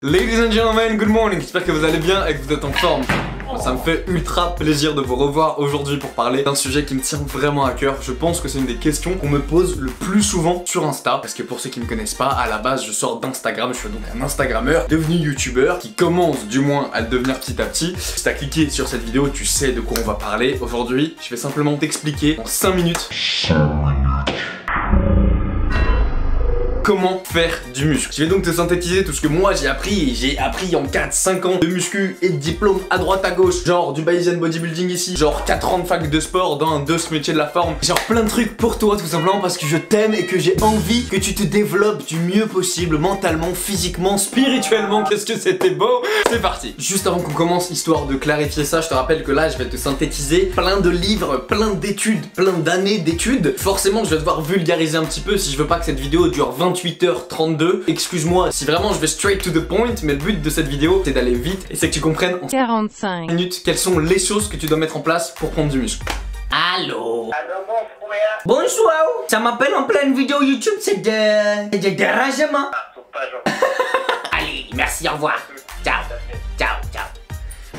Ladies and gentlemen, good morning, j'espère que vous allez bien et que vous êtes en forme. Ça me fait ultra plaisir de vous revoir aujourd'hui pour parler d'un sujet qui me tient vraiment à cœur. Je pense que c'est une des questions qu'on me pose le plus souvent sur Insta. Parce que pour ceux qui me connaissent pas, à la base je sors d'Instagram, je suis donc un Instagrammeur devenu YouTubeur qui commence du moins à le devenir petit à petit. Si t'as cliqué sur cette vidéo, tu sais de quoi on va parler. Aujourd'hui, je vais simplement t'expliquer en 5 minutes comment faire du muscle. Je vais donc te synthétiser tout ce que moi j'ai appris. J'ai appris en 4-5 ans de muscu et de diplôme à droite à gauche. Genre du Bayesian bodybuilding ici. Genre 4 ans de fac de sport dans ce métier de la forme. Genre plein de trucs pour toi tout simplement parce que je t'aime et que j'ai envie que tu te développes du mieux possible. Mentalement, physiquement, spirituellement. Qu'est-ce que c'était beau. C'est parti. Juste avant qu'on commence, histoire de clarifier ça, je te rappelle que là je vais te synthétiser plein de livres, plein d'études, plein d'années d'études. Forcément je vais devoir vulgariser un petit peu si je veux pas que cette vidéo dure 28h32. Excuse-moi si vraiment je vais straight to the point, mais le but de cette vidéo c'est d'aller vite et c'est que tu comprennes en 45 minutes quelles sont les choses que tu dois mettre en place pour prendre du muscle. Allô. Allô mon frère. Bonsoir. Ça m'appelle en pleine vidéo YouTube, c'est de dérangement. Ah, faut pas genre. Allez, merci, au revoir. Ciao. Ciao, ciao.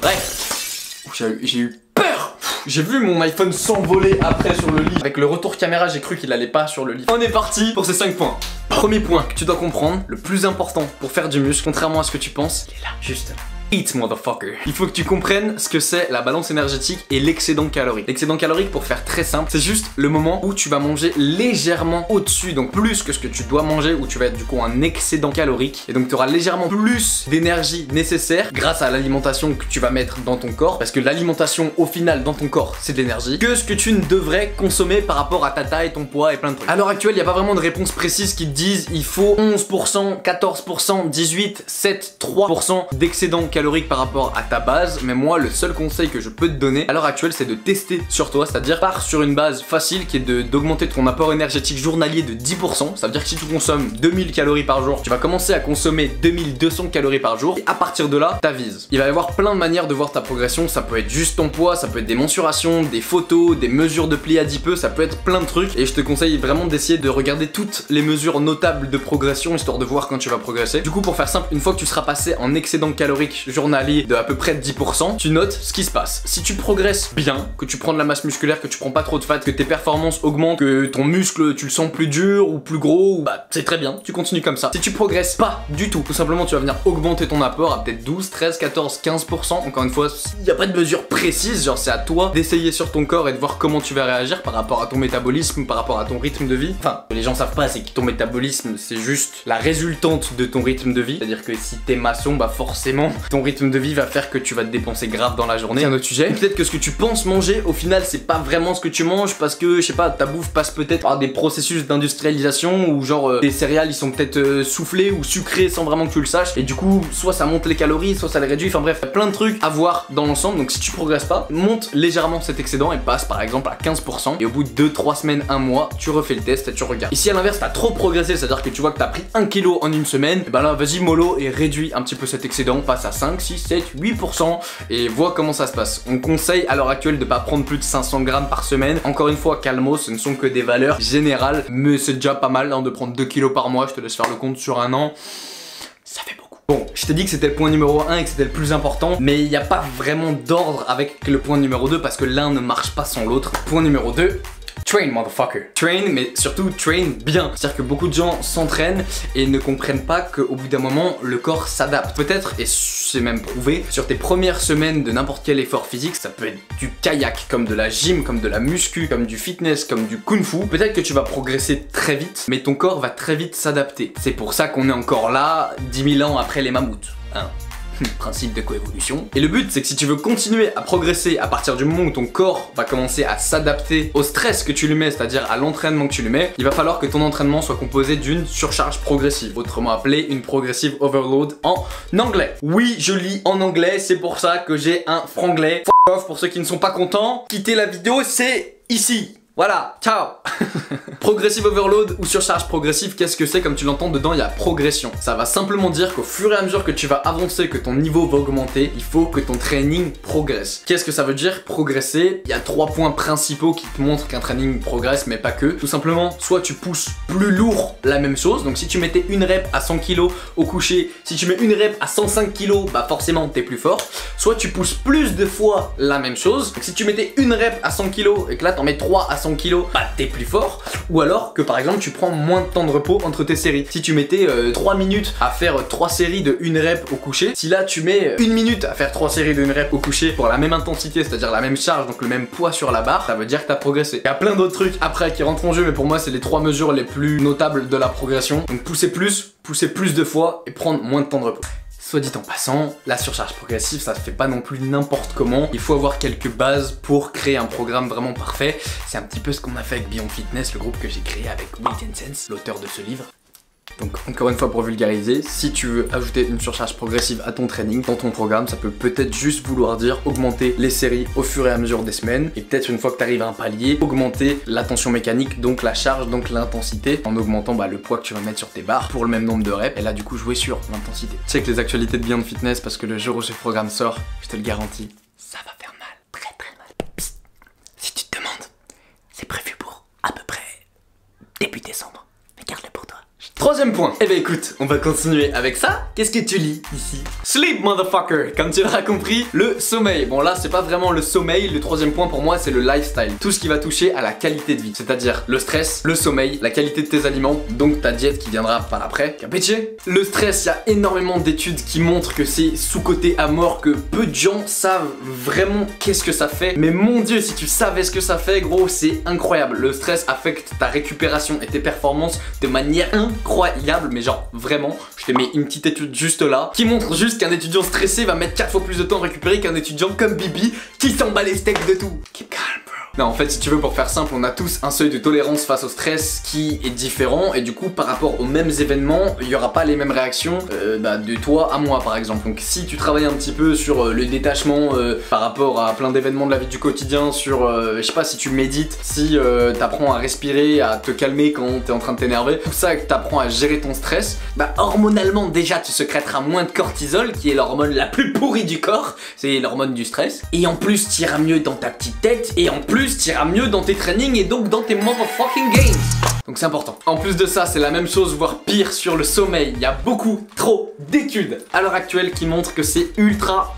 Bref, j'ai eu peur. J'ai vu mon iPhone s'envoler après sur le lit. Avec le retour caméra, j'ai cru qu'il allait pas sur le lit. On est parti pour ces 5 points. Premier point que tu dois comprendre, le plus important pour faire du muscle, contrairement à ce que tu penses, il est là, juste là. Eat motherfucker. Il faut que tu comprennes ce que c'est la balance énergétique et l'excédent calorique. L'excédent calorique, pour faire très simple, c'est juste le moment où tu vas manger légèrement au-dessus, donc plus que ce que tu dois manger, où tu vas être du coup un excédent calorique. Et donc tu auras légèrement plus d'énergie nécessaire grâce à l'alimentation que tu vas mettre dans ton corps. Parce que l'alimentation au final dans ton corps, c'est de l'énergie, que ce que tu ne devrais consommer par rapport à ta taille, ton poids et plein de trucs. À l'heure actuelle, il n'y a pas vraiment de réponse précise qui te disent il faut 11%, 14%, 18, 7, 3% d'excédent calorique par rapport à ta base, mais moi le seul conseil que je peux te donner à l'heure actuelle c'est de tester sur toi, c'est-à-dire pars sur une base facile qui est d'augmenter ton apport énergétique journalier de 10%, ça veut dire que si tu consommes 2000 calories par jour, tu vas commencer à consommer 2200 calories par jour et à partir de là, t'avises. Il va y avoir plein de manières de voir ta progression, ça peut être juste ton poids, ça peut être des mensurations, des photos, des mesures de plis adipeux, ça peut être plein de trucs et je te conseille vraiment d'essayer de regarder toutes les mesures notables de progression histoire de voir quand tu vas progresser. Du coup pour faire simple, une fois que tu seras passé en excédent calorique journalier de à peu près 10%, tu notes ce qui se passe. Si tu progresses bien, que tu prends de la masse musculaire, que tu prends pas trop de fat, que tes performances augmentent, que ton muscle tu le sens plus dur ou plus gros, bah c'est très bien, tu continues comme ça. Si tu progresses pas du tout simplement tu vas venir augmenter ton apport à peut-être 12, 13, 14, 15%. Encore une fois, il n'y a pas de mesure précise, genre c'est à toi d'essayer sur ton corps et de voir comment tu vas réagir par rapport à ton métabolisme, par rapport à ton rythme de vie. Enfin, ce que les gens savent pas, c'est que ton métabolisme c'est juste la résultante de ton rythme de vie. C'est-à-dire que si t'es maçon, bah forcément ton rythme de vie va faire que tu vas te dépenser grave dans la journée. C'est un autre sujet. Peut-être que ce que tu penses manger au final c'est pas vraiment ce que tu manges parce que je sais pas, ta bouffe passe peut-être par des processus d'industrialisation ou genre tes céréales ils sont peut-être soufflés ou sucrés sans vraiment que tu le saches et du coup soit ça monte les calories, soit ça les réduit, enfin bref, il y a plein de trucs à voir dans l'ensemble. Donc si tu progresses pas, monte légèrement cet excédent et passe par exemple à 15% et au bout de 2-3 semaines, 1 mois, tu refais le test et tu regardes. Ici à l'inverse t'as trop progressé, c'est à dire que tu vois que t'as pris 1 kg en une semaine, et ben là vas-y mollo et réduis un petit peu cet excédent, passe à 5, 6, 7, 8% et vois comment ça se passe. On conseille à l'heure actuelle de pas prendre plus de 500 grammes par semaine. Encore une fois, calmos, ce ne sont que des valeurs générales, mais c'est déjà pas mal hein, de prendre 2 kilos par mois. Je te laisse faire le compte sur un an. Ça fait beaucoup. Bon, je t'ai dit que c'était le point numéro 1 et que c'était le plus important, mais il n'y a pas vraiment d'ordre avec le point numéro 2 parce que l'un ne marche pas sans l'autre. Point numéro 2. Train, motherfucker. Train, mais surtout train bien. C'est-à-dire que beaucoup de gens s'entraînent et ne comprennent pas qu'au bout d'un moment, le corps s'adapte. Peut-être, et c'est même prouvé, sur tes premières semaines de n'importe quel effort physique, ça peut être du kayak, comme de la gym, comme de la muscu, comme du fitness, comme du kung-fu. Peut-être que tu vas progresser très vite, mais ton corps va très vite s'adapter. C'est pour ça qu'on est encore là 10 000 ans après les mammouths. Hein. Principe de coévolution. Et le but c'est que si tu veux continuer à progresser à partir du moment où ton corps va commencer à s'adapter au stress que tu lui mets, c'est-à-dire à l'entraînement que tu lui mets, il va falloir que ton entraînement soit composé d'une surcharge progressive, autrement appelée une progressive overload en anglais. Oui, je lis en anglais, c'est pour ça que j'ai un franglais. F*** off pour ceux qui ne sont pas contents. Quitter la vidéo, c'est ici. Voilà, ciao. Progressive overload ou surcharge progressive, qu'est-ce que c'est? Comme tu l'entends dedans, il y a progression. Ça va simplement dire qu'au fur et à mesure que tu vas avancer, que ton niveau va augmenter, il faut que ton training progresse. Qu'est-ce que ça veut dire progresser? Il y a 3 points principaux qui te montrent qu'un training progresse, mais pas que. Tout simplement, soit tu pousses plus lourd la même chose, donc si tu mettais une rep à 100 kg au coucher, si tu mets une rep à 105 kg, bah forcément t'es plus fort. Soit tu pousses plus de fois la même chose, donc si tu mettais une rep à 100 kg et que là t'en mets 3 à 100 kg, bah t'es plus fort. Ou alors que par exemple tu prends moins de temps de repos entre tes séries. Si tu mettais 3 minutes à faire 3 séries de 1 rep au coucher, si là tu mets 1 minute à faire 3 séries de 1 rep au coucher pour la même intensité, c'est-à-dire la même charge, donc le même poids sur la barre, ça veut dire que t'as progressé. Il y a plein d'autres trucs après qui rentrent en jeu, mais pour moi c'est les 3 mesures les plus notables de la progression. Donc pousser plus de fois et prendre moins de temps de repos. Soit dit en passant, la surcharge progressive, ça se fait pas non plus n'importe comment. Il faut avoir quelques bases pour créer un programme vraiment parfait. C'est un petit peu ce qu'on a fait avec Beyond Fitness, le groupe que j'ai créé avec Weight & Sense, l'auteur de ce livre. Donc encore une fois pour vulgariser, si tu veux ajouter une surcharge progressive à ton training, dans ton programme, ça peut peut-être juste vouloir dire augmenter les séries au fur et à mesure des semaines, et peut-être une fois que tu arrives à un palier, augmenter la tension mécanique, donc la charge, donc l'intensité, en augmentant le poids que tu vas mettre sur tes barres pour le même nombre de reps, et là du coup jouer sur l'intensité. Check les actualités de Beyond Fitness parce que le jour où ce programme sort, je te le garantis, ça va faire mal, très très mal. Psst. Si tu te demandes, c'est prévu pour à peu près début décembre, mais garde-le pour toi. Troisième point. Eh ben écoute, on va continuer avec ça. Qu'est-ce que tu lis ici? Sleep motherfucker. Comme tu l'auras compris, le sommeil. Bon là c'est pas vraiment le sommeil, le troisième point pour moi c'est le lifestyle. Tout ce qui va toucher à la qualité de vie. C'est-à-dire le stress, le sommeil, la qualité de tes aliments, donc ta diète qui viendra par après. Capiche? Le stress, il y a énormément d'études qui montrent que c'est sous-coté à mort, que peu de gens savent vraiment qu'est-ce que ça fait. Mais mon dieu, si tu savais ce que ça fait gros, c'est incroyable. Le stress affecte ta récupération et tes performances de manière incroyable, mais genre vraiment, je te mets une petite étude juste là qui montre juste qu'un étudiant stressé va mettre 4 fois plus de temps à récupérer qu'un étudiant comme Bibi qui s'en bat les steaks de tout. Keep calm, bro. Non, en fait, si tu veux, pour faire simple, on a tous un seuil de tolérance face au stress qui est différent, et du coup, par rapport aux mêmes événements, il n'y aura pas les mêmes réactions de toi à moi, par exemple. Donc, si tu travailles un petit peu sur le détachement par rapport à plein d'événements de la vie du quotidien, sur, je sais pas, si tu médites, si t'apprends à respirer, à te calmer quand t'es en train de t'énerver, tout ça, que t'apprends à gérer ton stress, hormonalement, déjà, tu sécrèteras moins de cortisol, qui est l'hormone la plus pourrie du corps, c'est l'hormone du stress, et en plus, t'iras mieux dans ta petite tête, et en plus, t'iras mieux dans tes trainings et donc dans tes motherfucking games. Donc c'est important. En plus de ça, c'est la même chose, voire pire sur le sommeil. Il y a beaucoup trop d'études à l'heure actuelle qui montrent que c'est ultra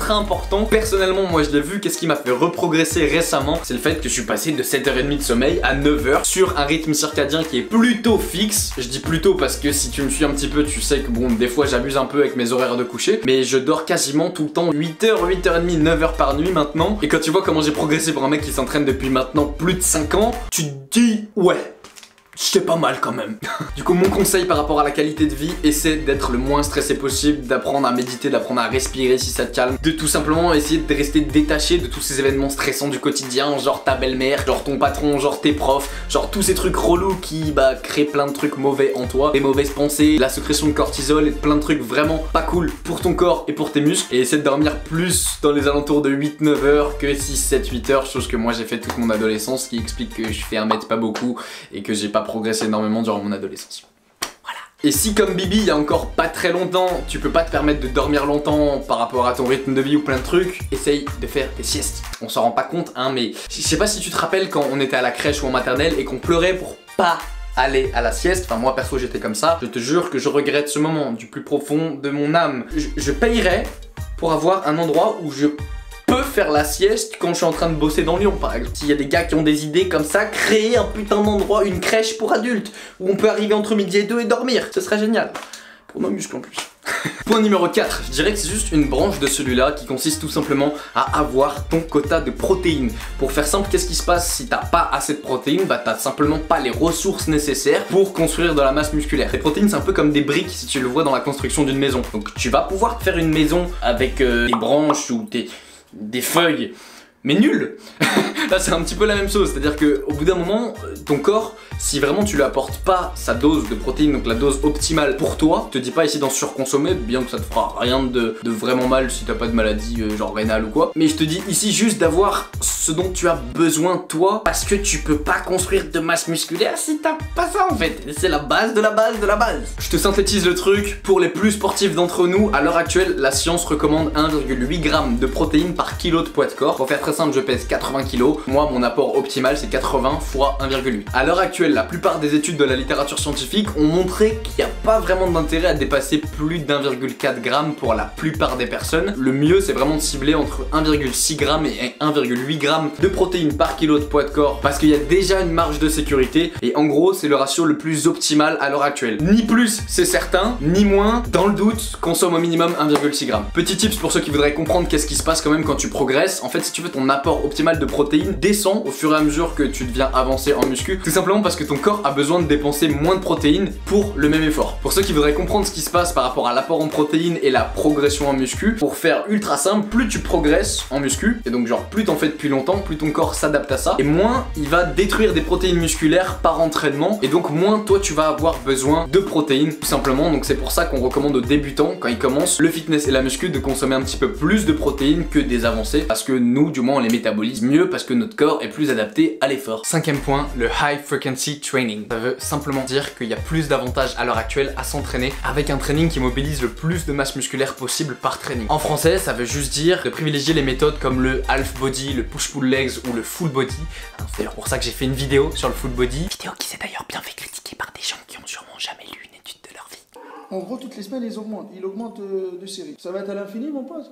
important. Personnellement, moi je l'ai vu, qu'est-ce qui m'a fait reprogresser récemment? C'est le fait que je suis passé de 7h30 de sommeil à 9h sur un rythme circadien qui est plutôt fixe. Je dis plutôt parce que si tu me suis un petit peu, tu sais que bon, des fois j'abuse un peu avec mes horaires de coucher, mais je dors quasiment tout le temps 8h, 8h30, 9h par nuit maintenant. Et quand tu vois comment j'ai progressé pour un mec qui s'entraîne depuis maintenant plus de 5 ans, tu te dis ouais, c'est pas mal quand même. Du coup, mon conseil par rapport à la qualité de vie, essaie d'être le moins stressé possible, d'apprendre à méditer, d'apprendre à respirer si ça te calme, de tout simplement essayer de rester détaché de tous ces événements stressants du quotidien, genre ta belle-mère, genre ton patron, genre tes profs, genre tous ces trucs relous qui créent plein de trucs mauvais en toi, des mauvaises pensées, la sécrétion de cortisol et plein de trucs vraiment pas cool pour ton corps et pour tes muscles. Et essaie de dormir plus dans les alentours de 8-9 heures que 6-7-8 heures, chose que moi j'ai fait toute mon adolescence, qui explique que je fais 1 mètre pas beaucoup et que j'ai pas progressé énormément durant mon adolescence. Voilà. Et si comme Bibi il y a encore pas très longtemps tu peux pas te permettre de dormir longtemps par rapport à ton rythme de vie ou plein de trucs, essaye de faire des siestes. On s'en rend pas compte hein, mais je sais pas si tu te rappelles quand on était à la crèche ou en maternelle et qu'on pleurait pour pas aller à la sieste, enfin moi perso j'étais comme ça, je te jure que je regrette ce moment du plus profond de mon âme. Je payerais pour avoir un endroit où je peux faire la sieste quand je suis en train de bosser dans Lyon par exemple. S'il y a des gars qui ont des idées comme ça, créer un putain d'endroit, une crèche pour adultes où on peut arriver entre midi et 2 et dormir, ce serait génial. Pour nos muscles en plus. Point numéro 4, je dirais que c'est juste une branche de celui-là qui consiste tout simplement à avoir ton quota de protéines. Pour faire simple, qu'est-ce qui se passe si t'as pas assez de protéines? T'as simplement pas les ressources nécessaires pour construire de la masse musculaire. Les protéines c'est un peu comme des briques si tu le vois dans la construction d'une maison. Donc tu vas pouvoir te faire une maison avec des branches ou des feuilles, mais nul. Là c'est un petit peu la même chose, c'est à dire que au bout d'un moment ton corps si vraiment tu lui apportes pas sa dose de protéines, donc la dose optimale pour toi, je te dis pas ici d'en surconsommer, bien que ça te fera rien de vraiment mal si t'as pas de maladie genre rénale ou quoi, mais je te dis ici juste d'avoir ce dont tu as besoin toi, parce que tu peux pas construire de masse musculaire si t'as pas ça en fait, c'est la base de la base de la base. Je te synthétise le truc, pour les plus sportifs d'entre nous, à l'heure actuelle, la science recommande 1,8 g de protéines par kilo de poids de corps. Pour faire très simple, je pèse 80 kg, moi mon apport optimal c'est 80 fois 1,8. À l'heure actuelle, la plupart des études de la littérature scientifique ont montré qu'il n'y a pas vraiment d'intérêt à dépasser plus d'1,4 g pour la plupart des personnes. Le mieux c'est vraiment de cibler entre 1,6 g et 1,8 g de protéines par kilo de poids de corps, parce qu'il y a déjà une marge de sécurité et en gros c'est le ratio le plus optimal à l'heure actuelle. Ni plus c'est certain, ni moins, dans le doute, consomme au minimum 1,6 g. Petit tips pour ceux qui voudraient comprendre qu'est-ce qui se passe quand même quand tu progresses. En fait, si tu veux, ton apport optimal de protéines descend au fur et à mesure que tu deviens avancé en muscu, tout simplement parce que ton corps a besoin de dépenser moins de protéines pour le même effort. Pour ceux qui voudraient comprendre ce qui se passe par rapport à l'apport en protéines et la progression en muscu, pour faire ultra simple, plus tu progresses en muscu, et donc genre plus t'en fais depuis longtemps, plus ton corps s'adapte à ça, et moins il va détruire des protéines musculaires par entraînement, et donc moins toi tu vas avoir besoin de protéines tout simplement. Donc c'est pour ça qu'on recommande aux débutants, quand ils commencent le fitness et la muscu, de consommer un petit peu plus de protéines que des avancées, parce que nous du moins on les métabolise mieux, parce que notre corps est plus adapté à l'effort. Cinquième point, le high frequency training. Ça veut simplement dire qu'il y a plus d'avantages à l'heure actuelle à s'entraîner avec un training qui mobilise le plus de masse musculaire possible par training. En français, ça veut juste dire de privilégier les méthodes comme le half body, le push-pull legs ou le full body. C'est d'ailleurs pour ça que j'ai fait une vidéo sur le full body. Vidéo qui s'est d'ailleurs bien fait critiquer par des gens qui ont sûrement jamais lu une étude de leur vie. En gros, toutes les semaines, ils augmentent de série. Ça va être à l'infini, mon pote.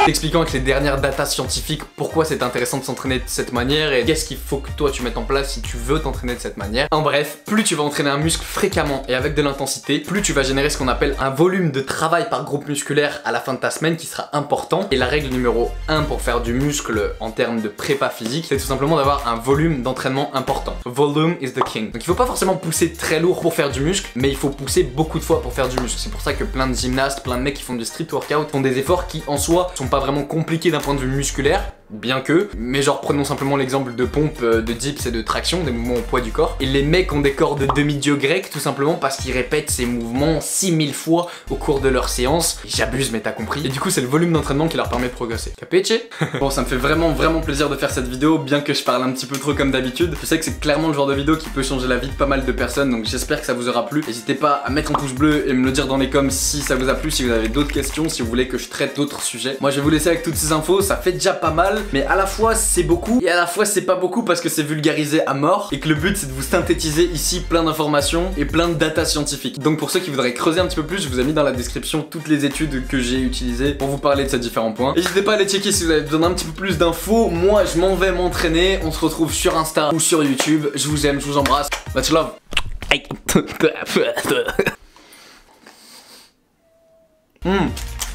Expliquant avec les dernières datas scientifiques pourquoi c'est intéressant de s'entraîner de cette manière et qu'est-ce qu'il faut que toi tu mettes en place si tu veux t'entraîner de cette manière. En bref, plus tu vas entraîner un muscle fréquemment et avec de l'intensité, plus tu vas générer ce qu'on appelle un volume de travail par groupe musculaire à la fin de ta semaine qui sera important. Et la règle numéro 1 pour faire du muscle en termes de prépa physique, c'est tout simplement d'avoir un volume d'entraînement important. Volume is the king. Donc il faut pas forcément pousser très lourd pour faire du muscle, mais il faut pousser beaucoup de fois pour faire du muscle. C'est pour ça que plein de gymnastes, plein de mecs qui font du street workout font des efforts qui en soi sont pas vraiment compliqués d'un point de vue musculaire, bien que, mais genre prenons simplement l'exemple de pompe, de dips et de traction, des mouvements au poids du corps. Et les mecs ont des corps de demi-dieu grec tout simplement parce qu'ils répètent ces mouvements 6000 fois au cours de leur séance. J'abuse mais t'as compris. Et du coup c'est le volume d'entraînement qui leur permet de progresser. Capiche? Bon, ça me fait vraiment plaisir de faire cette vidéo, bien que je parle un petit peu trop comme d'habitude. Je sais que c'est clairement le genre de vidéo qui peut changer la vie de pas mal de personnes, donc j'espère que ça vous aura plu. N'hésitez pas à mettre un pouce bleu et me le dire dans les coms si ça vous a plu, si vous avez d'autres questions, si vous voulez que je traite d'autres sujets. Moi je vais vous laisser avec toutes ces infos, ça fait déjà pas mal, mais à la fois c'est beaucoup et à la fois c'est pas beaucoup parce que c'est vulgarisé à mort et que le but c'est de vous synthétiser ici plein d'informations et plein de data scientifiques. Donc pour ceux qui voudraient creuser un petit peu plus, je vous ai mis dans la description toutes les études que j'ai utilisées pour vous parler de ces différents points. N'hésitez pas à les checker si vous avez besoin d'un petit peu plus d'infos. Moi je m'en vais m'entraîner, on se retrouve sur Insta ou sur YouTube. Je vous aime, je vous embrasse, much love.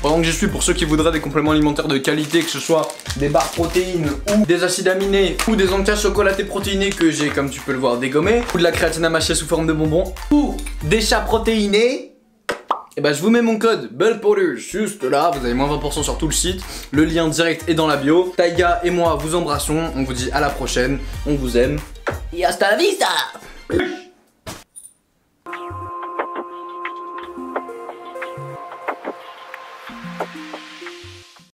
Pendant que j'y suis, pour ceux qui voudraient des compléments alimentaires de qualité, que ce soit des barres protéines ou des acides aminés ou des encas chocolatés protéinés que j'ai, comme tu peux le voir, dégommés, ou de la créatine amachée sous forme de bonbons, ou des chats protéinés, et bah je vous mets mon code BULLPOWDER juste là, vous avez moins 20% sur tout le site, le lien direct est dans la bio. Taiga et moi vous embrassons, on vous dit à la prochaine, on vous aime, et hasta la vista.